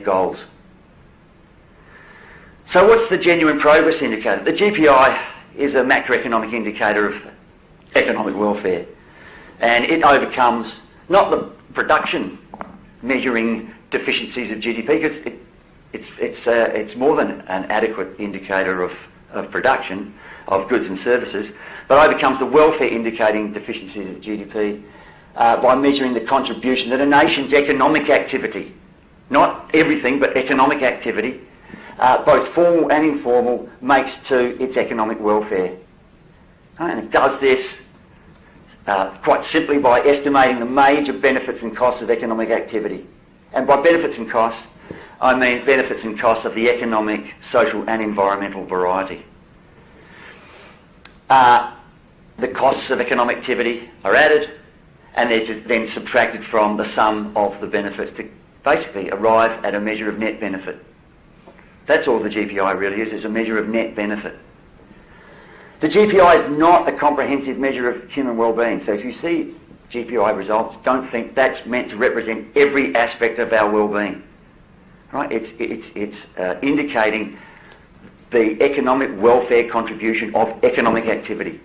meet goals. So what's the genuine progress indicator? The GPI is a macroeconomic indicator of economic welfare, and it overcomes not the production measuring deficiencies of GDP, because it's more than an adequate indicator of production of goods and services, but overcomes the welfare indicating deficiencies of GDP by measuring the contribution that a nation's economic activity, not everything but economic activity, both formal and informal, makes to its economic welfare. And it does this quite simply by estimating the major benefits and costs of economic activity. And by benefits and costs, I mean benefits and costs of the economic, social and environmental variety. The costs of economic activity are added, and they're then subtracted from the sum of the benefits to basically arrive at a measure of net benefit. That's all the GPI really is a measure of net benefit. The GPI is not a comprehensive measure of human well-being. So if you see GPI results, don't think that's meant to represent every aspect of our well-being. Right? It's indicating the economic welfare contribution of economic activity.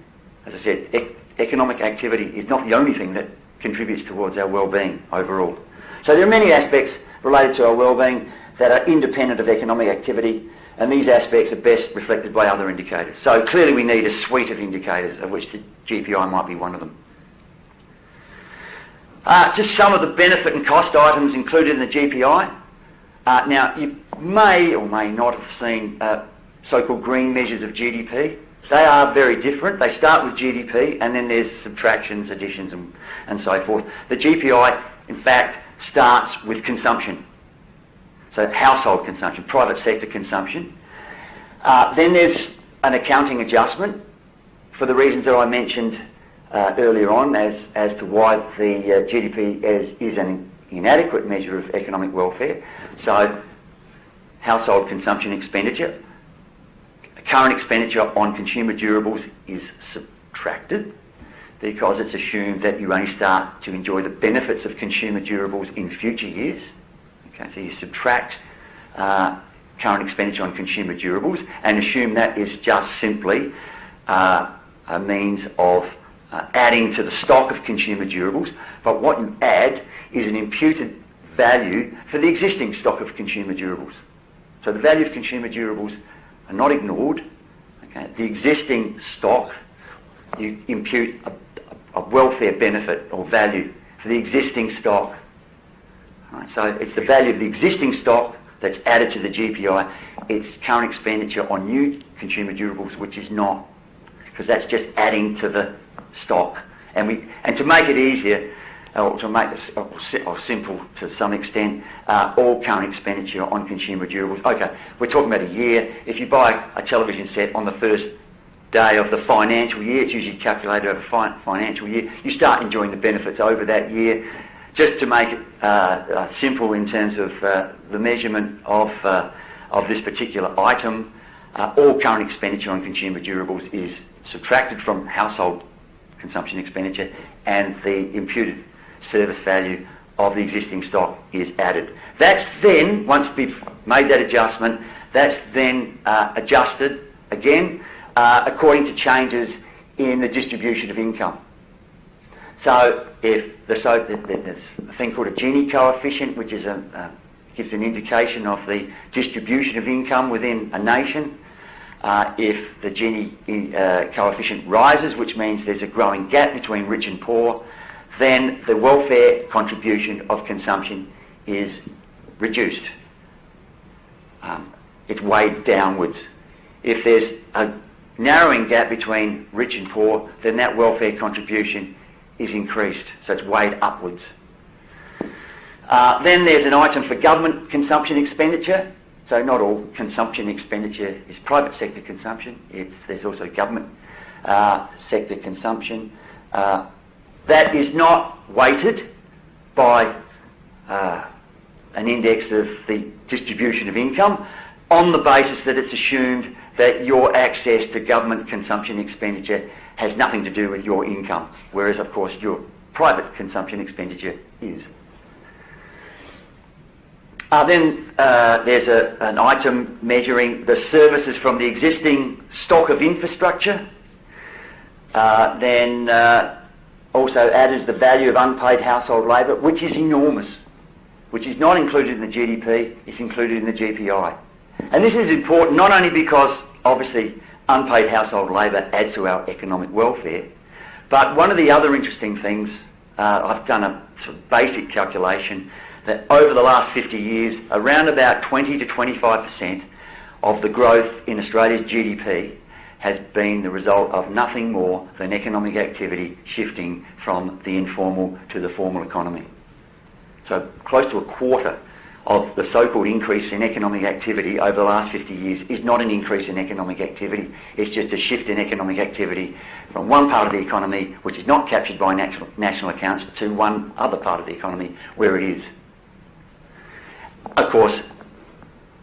As I said, economic activity is not the only thing that contributes towards our well-being overall. So there are many aspects related to our well-being that are independent of economic activity, and these aspects are best reflected by other indicators. So clearly we need a suite of indicators, of which the GPI might be one of them. Just some of the benefit and cost items included in the GPI. Now, you may or may not have seen so-called green measures of GDP. They are very different. They start with GDP, and then there's subtractions, additions, and so forth. The GPI, in fact, starts with consumption. So household consumption, private sector consumption. Then there's an accounting adjustment for the reasons that I mentioned earlier on as to why the GDP is an inadequate measure of economic welfare. So household consumption expenditure, current expenditure on consumer durables is subtracted because it's assumed that you only start to enjoy the benefits of consumer durables in future years. Okay, so you subtract current expenditure on consumer durables and assume that is just simply a means of adding to the stock of consumer durables, but what you add is an imputed value for the existing stock of consumer durables. So the value of consumer durables are not ignored. Okay? The existing stock, you impute a welfare benefit or value for the existing stock. Right, so it's the value of the existing stock that's added to the GPI. It's current expenditure on new consumer durables, which is not, because that's just adding to the stock. And to make it easier, or to make this simple to some extent, all current expenditure on consumer durables. Okay, we're talking about a year. If you buy a television set on the first day of the financial year, it's usually calculated over financial year, you start enjoying the benefits over that year. Just to make it simple in terms of the measurement of this particular item, all current expenditure on consumer durables is subtracted from household consumption expenditure, and the imputed service value of the existing stock is added. That's then, once we've made that adjustment, that's then adjusted again according to changes in the distribution of income. So if there's a thing called a Gini Coefficient, which is gives an indication of the distribution of income within a nation. If the Gini Coefficient rises, which means there's a growing gap between rich and poor, then the welfare contribution of consumption is reduced. It's weighed downwards. If there's a narrowing gap between rich and poor, then that welfare contribution is increased, so it's weighed upwards. Then there's an item for government consumption expenditure. So not all consumption expenditure is private sector consumption. There's also government sector consumption. That is not weighted by an index of the distribution of income on the basis that it's assumed that your access to government consumption expenditure has nothing to do with your income, whereas of course your private consumption expenditure is. Then there's an item measuring the services from the existing stock of infrastructure. Then also added the value of unpaid household labour, which is enormous, which is not included in the GDP, it's included in the GPI. And this is important not only because, obviously, unpaid household labour adds to our economic welfare, but one of the other interesting things, I've done a sort of basic calculation, that over the last 50 years, around about 20 to 25% of the growth in Australia's GDP has been the result of nothing more than economic activity shifting from the informal to the formal economy. So close to a quarter of the so-called increase in economic activity over the last 50 years is not an increase in economic activity, it's just a shift in economic activity from one part of the economy, which is not captured by national accounts, to one other part of the economy where it is. Of course,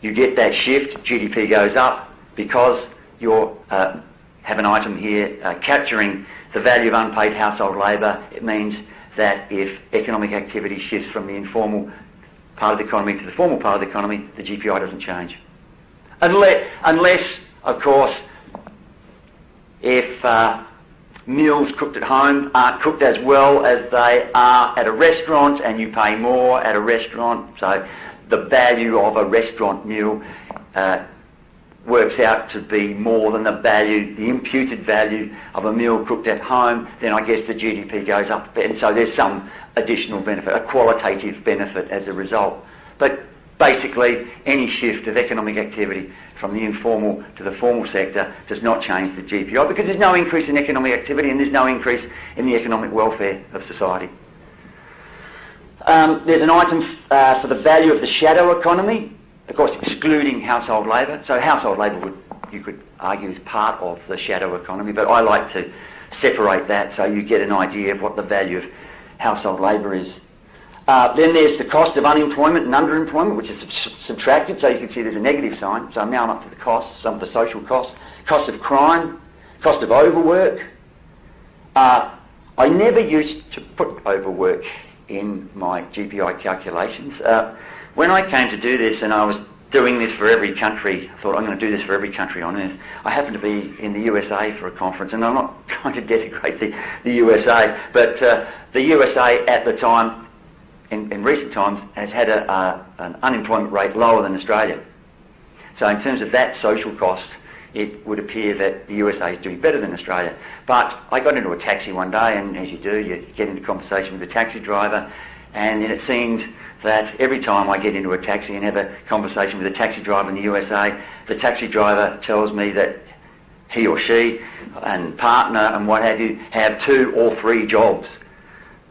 you get that shift, GDP goes up, because you have an item here capturing the value of unpaid household labour. It means that if economic activity shifts from the informal part of the economy to the formal part of the economy, the GPI doesn't change. Unless, of course, if meals cooked at home aren't cooked as well as they are at a restaurant, and you pay more at a restaurant, so the value of a restaurant meal works out to be more than the imputed value of a meal cooked at home, then I guess the GDP goes up a bit. And so there's some additional benefit, a qualitative benefit as a result. But basically, any shift of economic activity from the informal to the formal sector does not change the GPI, because there's no increase in economic activity and there's no increase in the economic welfare of society. There's an item for the value of the shadow economy, of course excluding household labour. So household labour you could argue is part of the shadow economy, but I like to separate that so you get an idea of what the value of household labour is. Then there's the cost of unemployment and underemployment, which is subtracted, so you can see there's a negative sign. So now I'm up to the costs, some of the social costs. Cost of crime, cost of overwork. I never used to put overwork in my GPI calculations. When I came to do this, and I was doing this for every country, I thought I'm going to do this for every country on earth. I happened to be in the USA for a conference, and I'm not trying to denigrate the USA, but the USA at the time, in recent times, has had an unemployment rate lower than Australia. So in terms of that social cost, it would appear that the USA is doing better than Australia. But I got into a taxi one day, and as you do, you get into conversation with the taxi driver, and then it seemed that every time I get into a taxi and have a conversation with a taxi driver in the USA, the taxi driver tells me that he or she and partner and what have you have 2 or 3 jobs.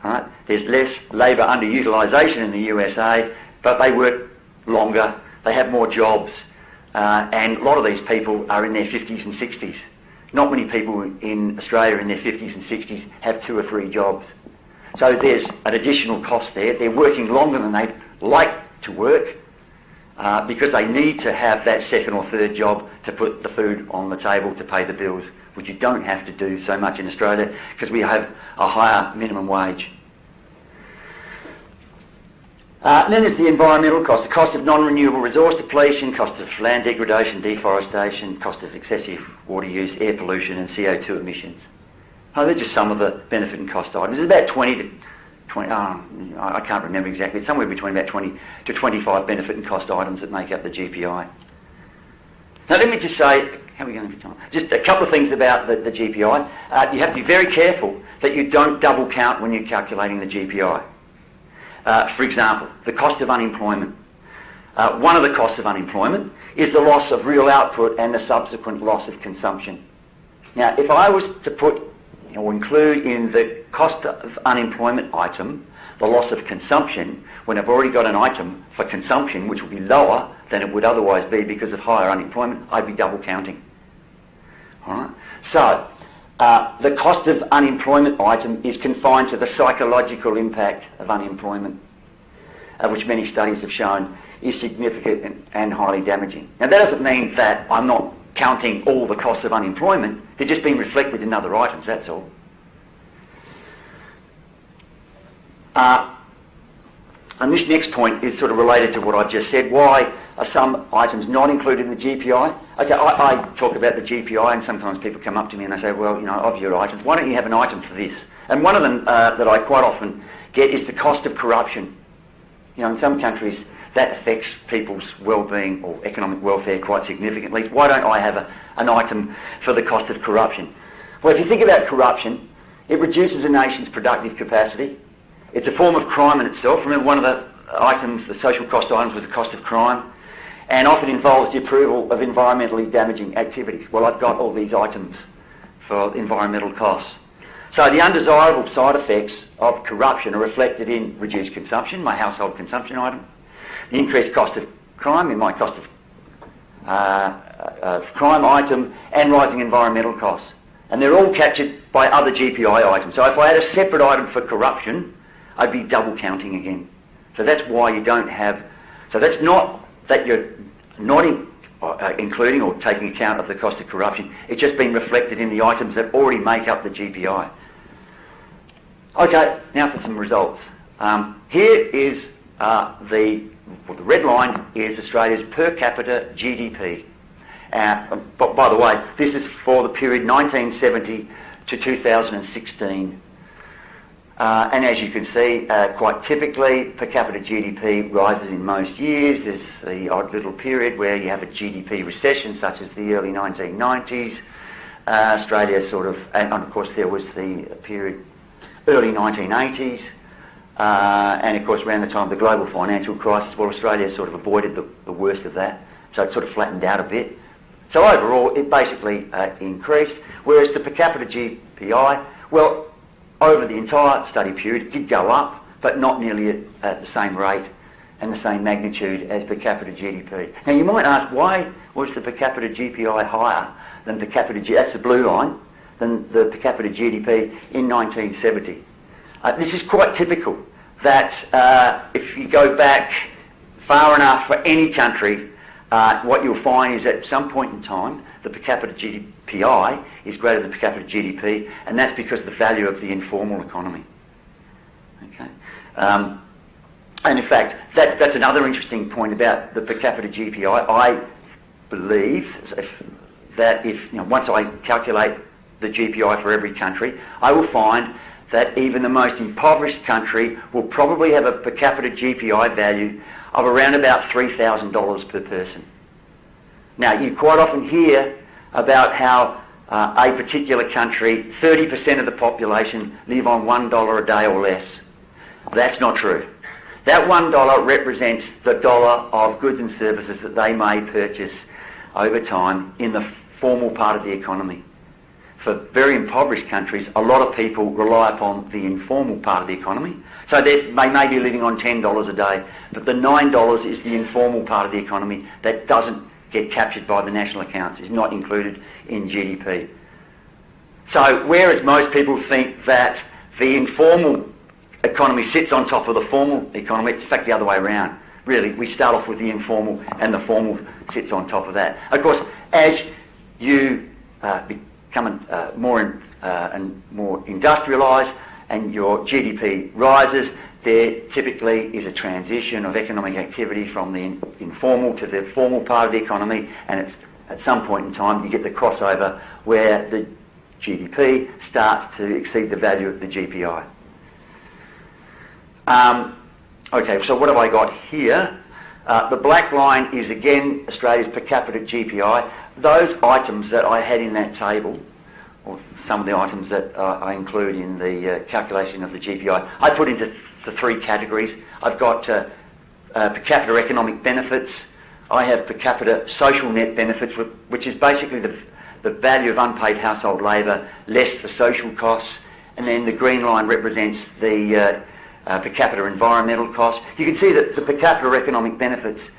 Right? There's less labour underutilisation in the USA, but they work longer, they have more jobs, and a lot of these people are in their 50s and 60s. Not many people in Australia in their 50s and 60s have 2 or 3 jobs. So there's an additional cost there. They're working longer than they'd like to work because they need to have that second or third job to put the food on the table, to pay the bills, which you don't have to do so much in Australia because we have a higher minimum wage. And then there's the environmental cost, the cost of non-renewable resource depletion, cost of land degradation, deforestation, cost of excessive water use, air pollution and CO2 emissions. Oh, they're just some of the benefit and cost items. There's about 20 to 20, I can't remember exactly, it's somewhere between about 20 to 25 benefit and cost items that make up the GPI. Now let me just say, how are we going for time? Just a couple of things about the GPI. You have to be very careful that you don't double count when you're calculating the GPI. For example, the cost of unemployment. One of the costs of unemployment is the loss of real output and the subsequent loss of consumption. Now, if I was to put or include in the cost of unemployment item the loss of consumption, when I've already got an item for consumption which will be lower than it would otherwise be because of higher unemployment, I'd be double counting. All right? So, the cost of unemployment item is confined to the psychological impact of unemployment, which many studies have shown is significant and highly damaging. Now that doesn't mean that I'm not counting all the costs of unemployment, they're just being reflected in other items, that's all. And this next point is sort of related to what I've just said. Why are some items not included in the GPI? Okay, I talk about the GPI, and sometimes people come up to me and they say, well, you know, of your items, why don't you have an item for this? And one of them that I quite often get is the cost of corruption. You know, in some countries that affects people's well-being or economic welfare quite significantly. Why don't I have an item for the cost of corruption? Well, if you think about corruption, it reduces a nation's productive capacity. It's a form of crime in itself. Remember, one of the items, the social cost items, was the cost of crime, and often involves the approval of environmentally damaging activities. Well, I've got all these items for environmental costs. So the undesirable side effects of corruption are reflected in reduced consumption, my household consumption item, the increased cost of crime in my cost of crime item, and rising environmental costs. And they're all captured by other GPI items. So if I had a separate item for corruption, I'd be double counting again. So that's why you don't have... So that's not that you're not including or taking account of the cost of corruption. It's just been reflected in the items that already make up the GPI. Okay, now for some results. Here is the red line is Australia's per capita GDP. But by the way, this is for the period 1970 to 2016. And as you can see, quite typically, per capita GDP rises in most years. There's the odd little period where you have a GDP recession, such as the early 1990s. Australia sort of, and of course there was the period early 1980s. And of course around the time of the global financial crisis, well, Australia sort of avoided the worst of that. So it sort of flattened out a bit. So overall, it basically increased. Whereas the per capita GPI, well, over the entire study period, it did go up, but not nearly at the same rate and the same magnitude as per capita GDP. Now you might ask, why was the per capita GPI higher than per capita GDP, that's the blue line, than the per capita GDP in 1970? This is quite typical, that if you go back far enough for any country, what you'll find is at some point in time, the per capita GPI is greater than per capita GDP, and that's because of the value of the informal economy. Okay, and in fact, that's another interesting point about the per capita GPI. I believe that if once I calculate the GPI for every country, I will find that even the most impoverished country will probably have a per capita GPI value of around about $3,000 per person. Now, you quite often hear about how a particular country, 30% of the population live on $1 a day or less. That's not true. That $1 represents the dollar of goods and services that they may purchase over time in the formal part of the economy. For very impoverished countries, a lot of people rely upon the informal part of the economy. So they may be living on $10 a day, but the $9 is the informal part of the economy that doesn't get captured by the national accounts, is not included in GDP. So whereas most people think that the informal economy sits on top of the formal economy, it's in fact the other way around. Really, we start off with the informal and the formal sits on top of that. Of course, as you become more industrialised and your GDP rises, there typically is a transition of economic activity from the informal to the formal part of the economy, and it's at some point in time you get the crossover where the GDP starts to exceed the value of the GPI. Okay, so what have I got here? The black line is again Australia's per capita GPI. Those items that I had in that table, or some of the items that I include in the calculation of the GPI, I put into the three categories. I've got per capita economic benefits. I have per capita social net benefits, which is basically the value of unpaid household labour less the social costs. And then the green line represents the per capita environmental costs. You can see that the per capita economic benefits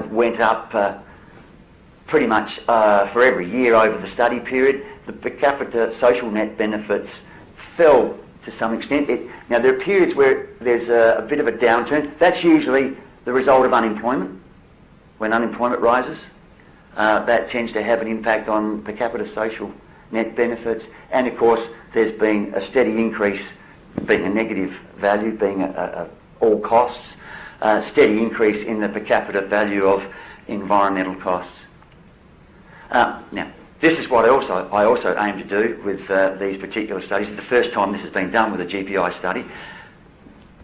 went up pretty much for every year over the study period. The per capita social net benefits fell to some extent. Now there are periods where there's a bit of a downturn. That's usually the result of unemployment. When unemployment rises, that tends to have an impact on per capita social net benefits. And of course there's been a steady increase, being a negative value, being all costs, steady increase in the per capita value of environmental costs. Now, this is what I also aim to do with these particular studies. It's the first time this has been done with a GPI study.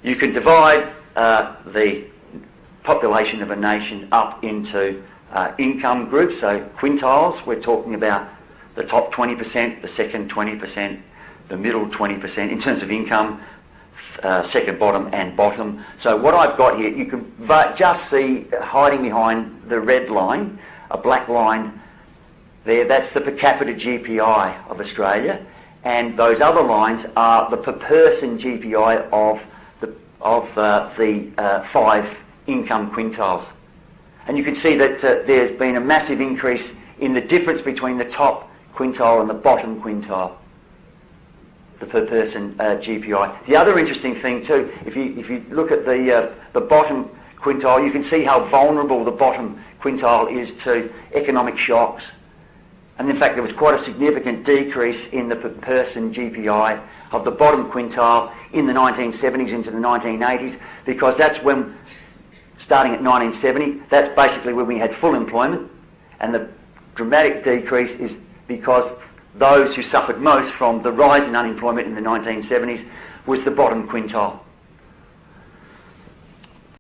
You can divide the population of a nation up into income groups, so quintiles. We're talking about the top 20%, the second 20%, the middle 20% in terms of income, second bottom and bottom. So what I've got here, you can just see hiding behind the red line, a black line there, that's the per capita GPI of Australia, and those other lines are the per person GPI of the 5 income quintiles. And you can see that there's been a massive increase in the difference between the top quintile and the bottom quintile, the per person GPI. The other interesting thing too, if you look at the bottom quintile, you can see how vulnerable the bottom quintile is to economic shocks. And in fact, there was quite a significant decrease in the per person GPI of the bottom quintile in the 1970s into the 1980s, because that's when, starting at 1970, that's basically when we had full employment, and the dramatic decrease is because those who suffered most from the rise in unemployment in the 1970s was the bottom quintile.